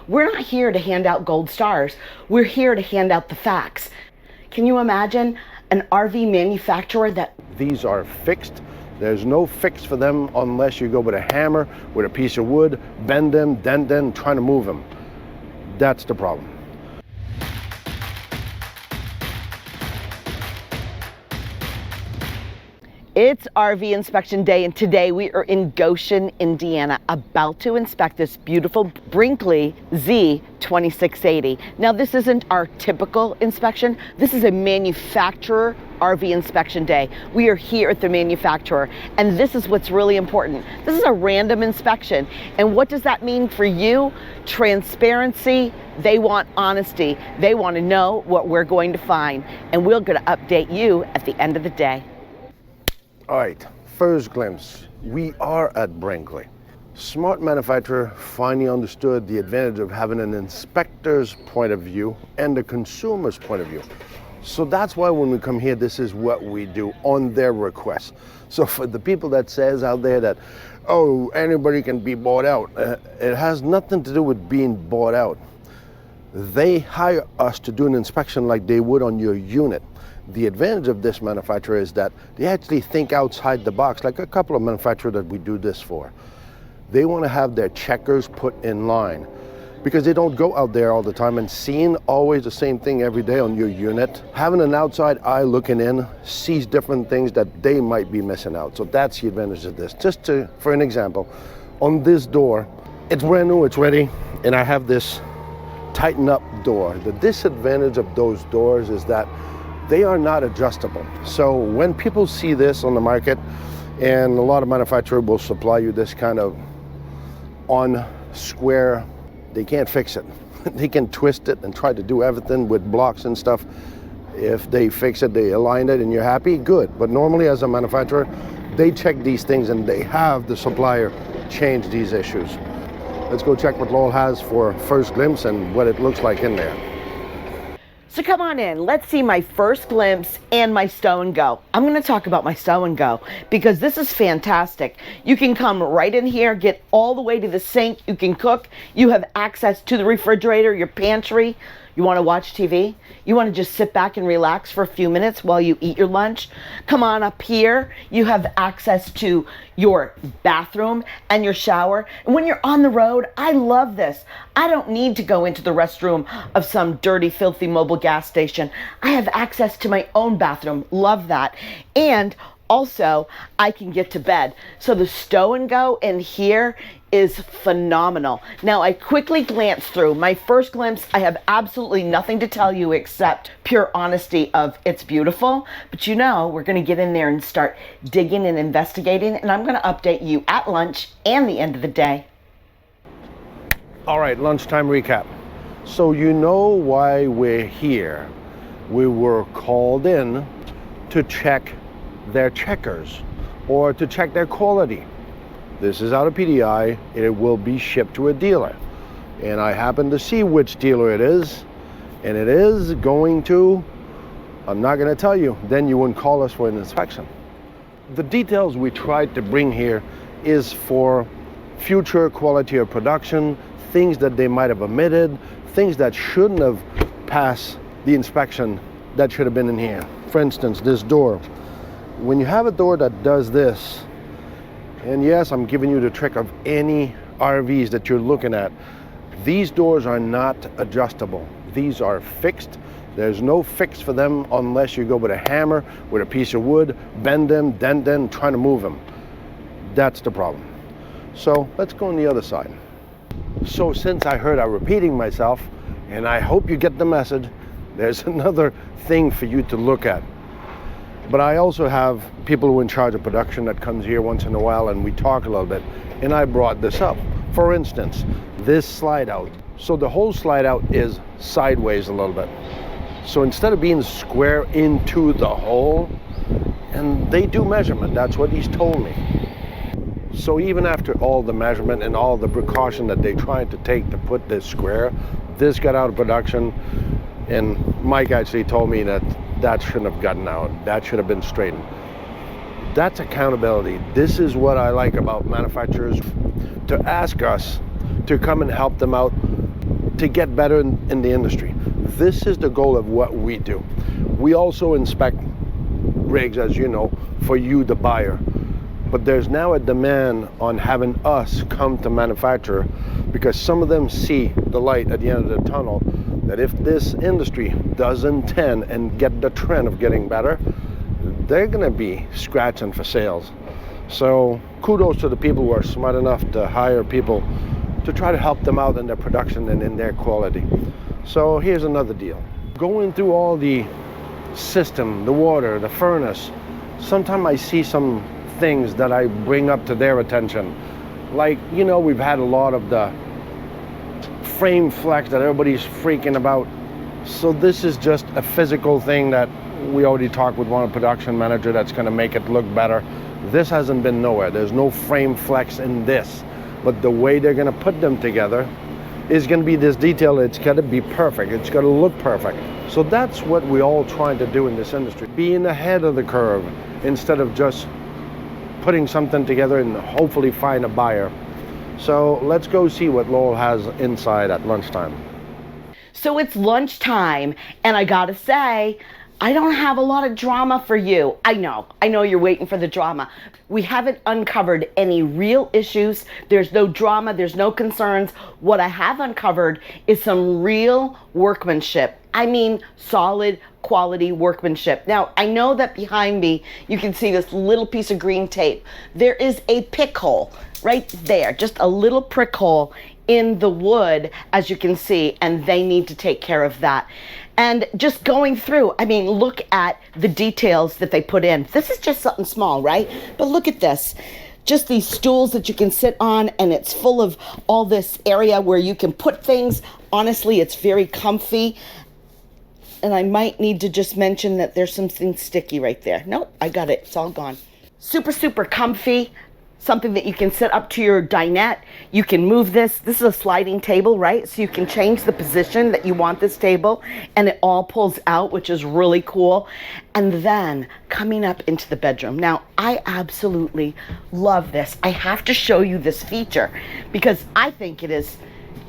we're not here to hand out gold stars. We're here to hand out the facts. Can you imagine an RV manufacturer that... These are fixed. There's no fix for them unless you go with a hammer, with a piece of wood, bend them, dent them, trying to move them. That's the problem. It's RV inspection day, and today we are in Goshen, Indiana, about to inspect this beautiful Brinkley Z2680. Now, this isn't our typical inspection. This is a manufacturer RV inspection day. We are here at the manufacturer, and this is what's really important. This is a random inspection, and what does that mean for you? Transparency. They want honesty. They want to know what we're going to find, and we're going to update you at the end of the day. All right, first glimpse, we are at Brinkley. Smart manufacturer finally understood the advantage of having an inspector's point of view and the consumer's point of view. So that's why when we come here, this is what we do on their request. So for the people that says out there that, oh, anybody can be bought out, it has nothing to do with being bought out. They hire us to do an inspection like they would on your unit. The advantage of this manufacturer is that they actually think outside the box, like a couple of manufacturers that we do this for. They want to have their checkers put in line because they don't go out there all the time and seeing always the same thing every day on your unit. Having an outside eye looking in sees different things that they might be missing out. So that's the advantage of this. For an example, on this door, it's brand new, it's ready, and I have this tighten up door. The disadvantage of those doors is that they are not adjustable. So when people see this on the market, and a lot of manufacturers will supply you this kind of on square, they can't fix it. They can twist it and try to do everything with blocks and stuff. If they fix it, they align it and you're happy, good. But normally as a manufacturer, they check these things and they have the supplier change these issues. Let's go check what Lowell has for first glimpse and what it looks like in there. So come on in, let's see my first glimpse and my Stow Go. I'm gonna talk about my Stow Go because this is fantastic. You can come right in here, get all the way to the sink, you can cook, you have access to the refrigerator, your pantry. You wanna watch TV? You wanna just sit back and relax for a few minutes while you eat your lunch? Come on up here, you have access to your bathroom and your shower. And when you're on the road, I love this. I don't need to go into the restroom of some dirty, filthy mobile gas station. I have access to my own bathroom, love that. And also, I can get to bed. So the Stow Go in here is phenomenal. Now, I quickly glanced through. My first glimpse, I have absolutely nothing to tell you except pure honesty of it's beautiful. But you know, we're gonna get in there and start digging and investigating, and I'm gonna update you at lunch and the end of the day. All right, lunchtime recap. So you know why we're here. We were called in to check their checkers or to check their quality. This is out of PDI, and it will be shipped to a dealer. And I happen to see which dealer it is, and it is going to, I'm not gonna tell you, then you wouldn't call us for an inspection. The details we tried to bring here is for future quality of production, things that they might have omitted, things that shouldn't have passed the inspection that should have been in here. For instance, this door. When you have a door that does this, and yes, I'm giving you the trick of any RVs that you're looking at, these doors are not adjustable. These are fixed. There's no fix for them unless you go with a hammer, with a piece of wood, bend them, dent them, trying to move them. That's the problem. So let's go on the other side. So since I heard I'm repeating myself, and I hope you get the message, there's another thing for you to look at. But I also have people who are in charge of production that comes here once in a while and we talk a little bit. And I brought this up. For instance, this slide out. So the whole slide out is sideways a little bit. So instead of being square into the hole, and they do measurement, that's what he's told me. So even after all the measurement and all the precaution that they tried to take to put this square, this got out of production. And Mike actually told me that that shouldn't have gotten out. That should have been straightened. That's accountability. This is what I like about manufacturers, to ask us to come and help them out to get better in the industry. This is the goal of what we do. We also inspect rigs, as you know, for you, the buyer. But there's now a demand on having us come to manufacture, because some of them see the light at the end of the tunnel, that if this industry doesn't tend and get the trend of getting better, they're gonna be scratching for sales. So kudos to the people who are smart enough to hire people to try to help them out in their production and in their quality. So here's another deal. Going through all the system, the water, the furnace, sometimes I see some things that I bring up to their attention. Like, you know, we've had a lot of the frame flex that everybody's freaking about. So this is just a physical thing that we already talked with one production manager that's gonna make it look better. This hasn't been nowhere. There's no frame flex in this. But the way they're gonna put them together is gonna be this detail. It's gotta be perfect. It's gotta look perfect. So that's what we're all trying to do in this industry. Being ahead of the curve instead of just putting something together and hopefully find a buyer. So let's go see what Lowell has inside at lunchtime. So it's lunchtime, and I gotta say, I don't have a lot of drama for you. I know you're waiting for the drama. We haven't uncovered any real issues. There's no drama, there's no concerns. What I have uncovered is some real workmanship. I mean, solid quality workmanship. Now, I know that behind me, you can see this little piece of green tape. There is a pick hole right there, just a little prick hole in the wood, as you can see, and they need to take care of that. And just going through, I mean, look at the details that they put in. This is just something small, right? But look at this. Just these stools that you can sit on, and it's full of all this area where you can put things. Honestly, it's very comfy. And I might need to just mention that there's something sticky right there. Nope, I got it. It's all gone. Super, super comfy. Something that you can sit up to your dinette. You can move this. This is a sliding table, right? So you can change the position that you want this table, and it all pulls out, which is really cool. And then coming up into the bedroom. Now, I absolutely love this. I have to show you this feature because I think it is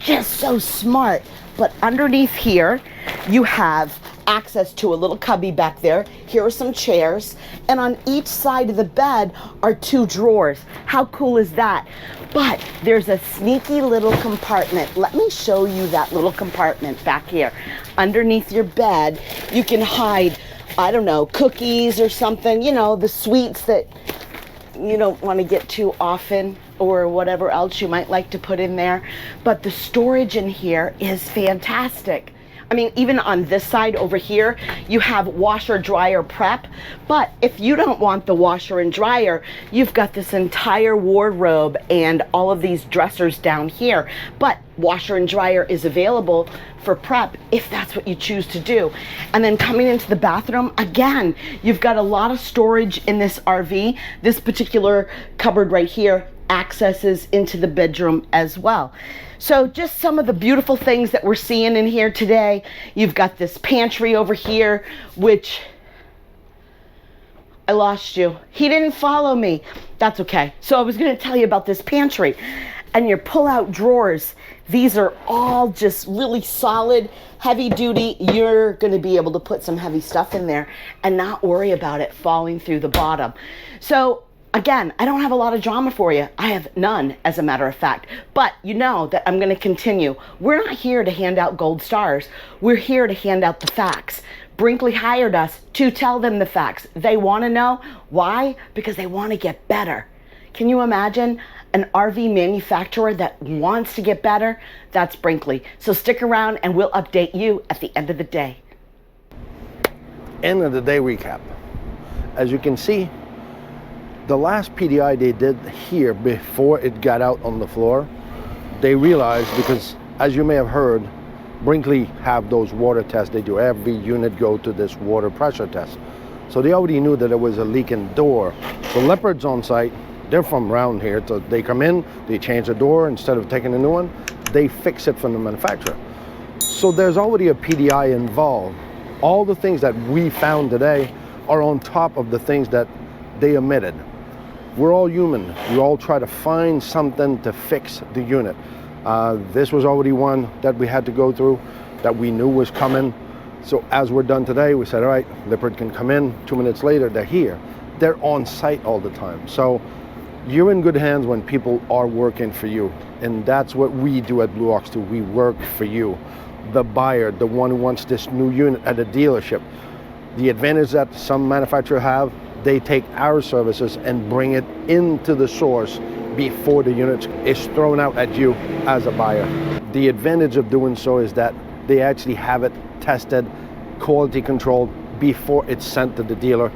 just so smart. But underneath here, you have access to a little cubby back there. Here are some chairs, and on each side of the bed are 2 drawers. How cool is that? But there's a sneaky little compartment. Let me show you that little compartment back here. Underneath your bed, you can hide, I don't know, cookies or something, you know, the sweets that you don't want to get too often, or whatever else you might like to put in there. But the storage in here is fantastic. I mean, even on this side over here, you have washer dryer prep. But if you don't want the washer and dryer, you've got this entire wardrobe and all of these dressers down here. But washer and dryer is available for prep if that's what you choose to do. And then coming into the bathroom, again, you've got a lot of storage in this RV. This particular cupboard right here accesses into the bedroom as well. So just some of the beautiful things that we're seeing in here today. You've got this pantry over here, which I lost you. He didn't follow me. That's okay. So I was going to tell you about this pantry and your pull-out drawers. These are all just really solid, heavy duty. You're going to be able to put some heavy stuff in there and not worry about it falling through the bottom. So again, I don't have a lot of drama for you. I have none, as a matter of fact. But you know that I'm going to continue. We're not here to hand out gold stars. We're here to hand out the facts. Brinkley hired us to tell them the facts. They want to know. Why? Because they want to get better. Can you imagine an RV manufacturer that wants to get better? That's Brinkley. So stick around and we'll update you at the end of the day. End of the day recap. As you can see, the last PDI they did here before it got out on the floor, they realized, because as you may have heard, Brinkley have those water tests. They do every unit go to this water pressure test. So they already knew that there was a leaking door. So Leopard's on site, they're from around here. So they come in, they change the door. Instead of taking a new one, they fix it from the manufacturer. So there's already a PDI involved. All the things that we found today are on top of the things that they omitted. We're all human. We all try to find something to fix the unit. This was already one that we had to go through, that we knew was coming. So as we're done today, we said, all right, Lippert can come in. 2 minutes later, they're here. They're on site all the time. So you're in good hands when people are working for you. And that's what we do at Blue Ox too. We work for you, the buyer, the one who wants this new unit at a dealership. The advantage that some manufacturers have, they take our services and bring it into the source before the unit is thrown out at you as a buyer. The advantage of doing so is that they actually have it tested, quality controlled before it's sent to the dealer.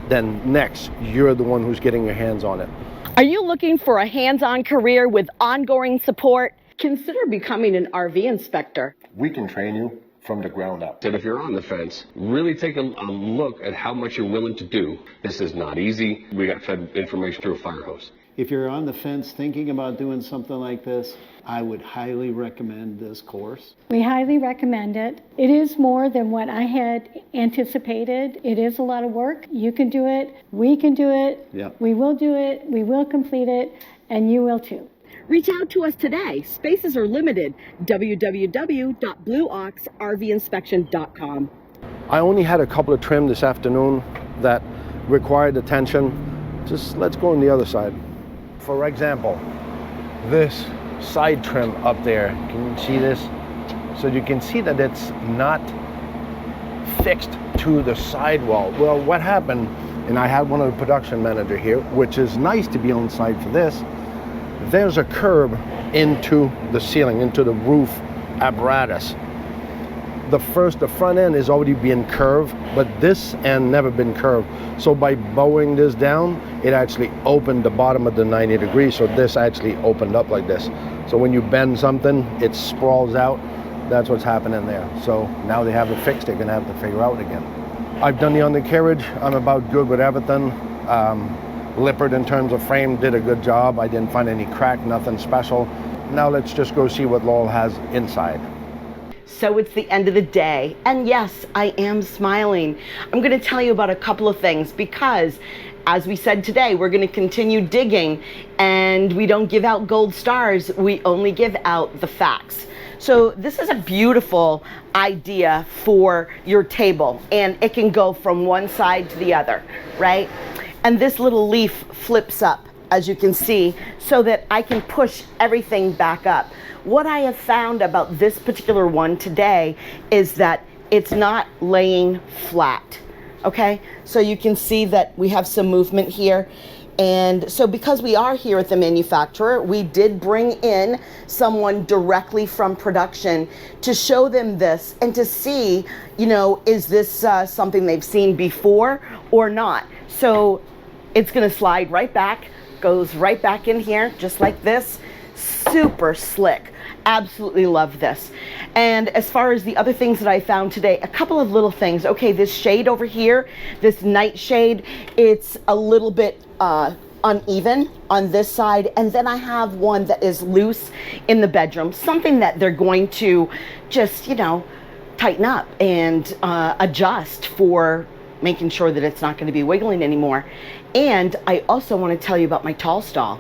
Then next, you're the one who's getting your hands on it. Are you looking for a hands-on career with ongoing support? Consider becoming an RV inspector. We can train you from the ground up. And if you're on the fence, really take a look at how much you're willing to do. This is not easy. We got fed information through a fire hose. If you're on the fence thinking about doing something like this, I would highly recommend this course. We highly recommend it. It is more than what I had anticipated. It is a lot of work. You can do it. We can do it. Yep. We will do it. We will complete it. And you will too. Reach out to us today. Spaces are limited. www.blueoxrvinspection.com. I only had a couple of trim this afternoon that required attention. Just let's go on the other side. For example, this side trim up there, can you see this? So you can see that it's not fixed to the sidewall. Well, what happened, and I had one of the production manager here, which is nice to be on site for this, there's a curb into the ceiling, into the roof apparatus. The front end is already being curved, but this end never been curved. So by bowing this down, it actually opened the bottom of the 90 degrees. So this actually opened up like this. So when you bend something, it sprawls out. That's what's happening there. So now they have it fixed. They're gonna have to figure out again. I've done the undercarriage. I'm about good with everything. Lippert in terms of frame did a good job. I didn't find any crack, nothing special. Now let's just go see what Laurel has inside. So it's the end of the day, and yes, I am smiling. I'm going to tell you about a couple of things because, as we said today, we're going to continue digging, and we don't give out gold stars, we only give out the facts. So this is a beautiful idea for your table, and it can go from one side to the other, right? And this little leaf flips up, as you can see, so that I can push everything back up. What I have found about this particular one today is that it's not laying flat, okay? So you can see that we have some movement here. And so because we are here at the manufacturer, we did bring in someone directly from production to show them this and to see, you know, is this something they've seen before or not? So it's gonna slide right back, goes right back in here, just like this. Super slick. Absolutely love this. And as far as the other things that I found today, a couple of little things. Okay, this shade over here, this night shade, it's a little bit uneven on this side. And then I have one that is loose in the bedroom, something that they're going to just, you know, tighten up and adjust for making sure that it's not going to be wiggling anymore. And I also want to tell you about my tall stall.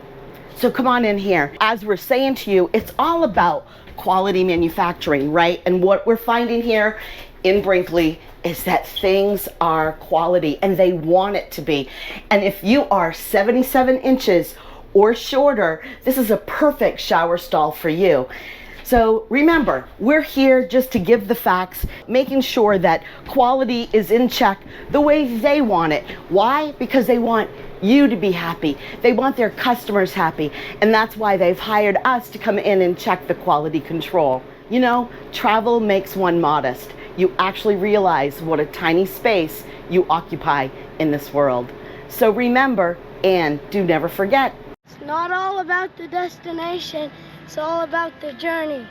So come on in here. As we're saying to you, it's all about quality manufacturing, right? And what we're finding here in Brinkley is that things are quality and they want it to be. And if you are 77 inches or shorter, this is a perfect shower stall for you. So remember, we're here just to give the facts, making sure that quality is in check the way they want it. Why? Because they want you to be happy. They want their customers happy. And that's why they've hired us to come in and check the quality control. You know, travel makes one modest. You actually realize what a tiny space you occupy in this world. So remember, and do never forget, It's not all about the destination, it's all about the journey.